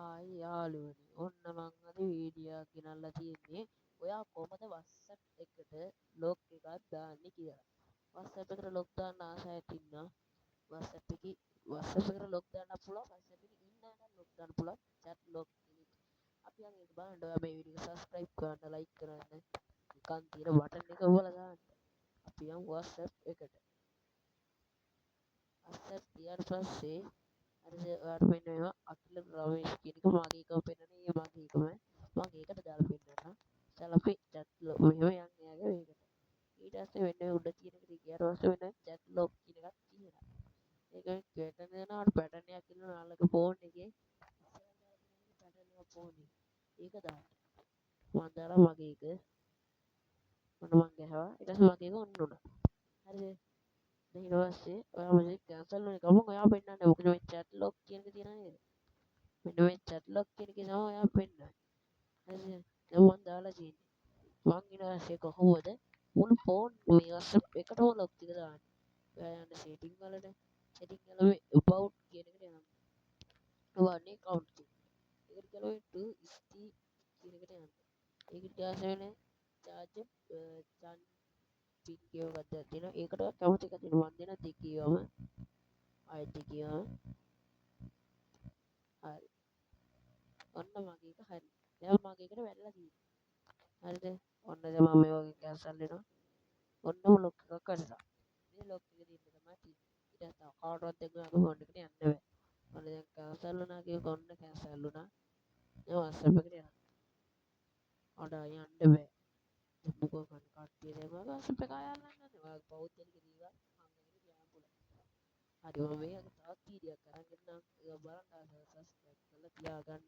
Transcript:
Hi යාළුවනි, ඔන්න මං අද වීඩියෝ එකක් ගෙනල්ලා තියෙන්නේ ඔයා කොහොමද WhatsApp එකට ලොග් එකක් දාන්නේ කියලා. WhatsApp එකට ලොග් දාන්න ආස ඇති ඉන්නවා. WhatsApp එකට ලොග් දාන්න පුළුවන්. WhatsApp එකේ ඉන්න අය නම් ලොග් දාන්න පුළුවන්. chat log කෙනෙක්. අපි යන් ඒක බලන්න. ඔයා මේ වීඩියෝ එක subscribe කරන්න, like කරන්න, නිකන් තියෙන බටන් එක ඔබලා දාන්න. අපි යන් WhatsApp එකට. WhatsApp ගියාට පස්සේ හරිද ඔයාලට මෙන්න මේවා අකිල රමේෂ් කියන එක මගේ එකම පෙන්නන්නේ මගේ එකම මම ඒකට දාලා පෙන්නන්නම්. දැන් අපි chat log මෙහෙම යන්න එයාගේ මේකට. ඊට පස්සේ මෙන්න මේ උඩ තියෙන එකට ගියාට පස්සේ වෙන chat log කියන එකක් තියෙනවා. ඒක පැටර්න් දෙනවට පැටර්න් එකක් ඉන්නවා නාලක ෆෝන් එකේ පැටර්න් එක ෆෝන් එක. ඒක දාන්න. මම දාලා මගේ එක ඔන්න මං ගහවා ඊට පස්සේ මගේ එක ඔන්න උනා. හරිද? දැන් ඊට පස්සේ ඔයා මෙතන කැන්සල් වෙන ගමන් ඔයා පෙන්නන්නේ මොකද මේ chat log කියන එක තියෙනවා නේද? මෙන්න මේ chat log කියන එකේ තමයි ඔයා පෙන්නන්නේ. හරිද? දැන් මම දාලා තියෙන්නේ. මං ඊට පස්සේ කොහොමද මුළු ෆෝන් මේ WhatsApp එකටම log ටික දාන්නේ. ඔයා යන්න setting වලට setting වල මේ about කියන එකට යන්න. ඔයාගේ account එක. ඒකට කියලා ඔය to st කියන එකට යන්න. ඒක ඊට පස්සේ වෙන charge පින් කියව ගත්තා තියෙනවා. ඒකට කැමති එක දෙනවා. මම දෙන දෙකියවම ආයෙත් දෙකියවම හරි. ඔන්න මගේ එක හරි. දැන් මගේ එකට වැටලා තියෙනවා. හරිද? ඔන්න දැන් මම මේ වගේ කැන්සල් වෙනවා. ඔන්නම ලොක් එකක් කරලා. මේ ලොක් එක දෙන්න තමයි තියෙන්නේ. ඊට පස්සේ කාටවත් එක්ක ඔයාගේ ෆෝන් එකට යන්න බෑ. ඔන්න දැන් කැන්සල් වුණා කියක ඔන්න කැන්සල් වුණා. දැන් WhatsApp එකට යනවා. ඔන්න යන්න බෑ. මොකෝ කන් කට්ටිය දැන් මම WhatsApp එක ආයෙ අල්ලන්න නැහැ. ඔයාගේ පෞද්ගලික දේවල් මම එකට යන්න පුළුවන්. හරි මම මේක තවත් වීඩියෝයක් අරන් එන්නම්. ඒක බලන්න සබ්ස්ක්‍රයිබ් කරලා තියාගන්න.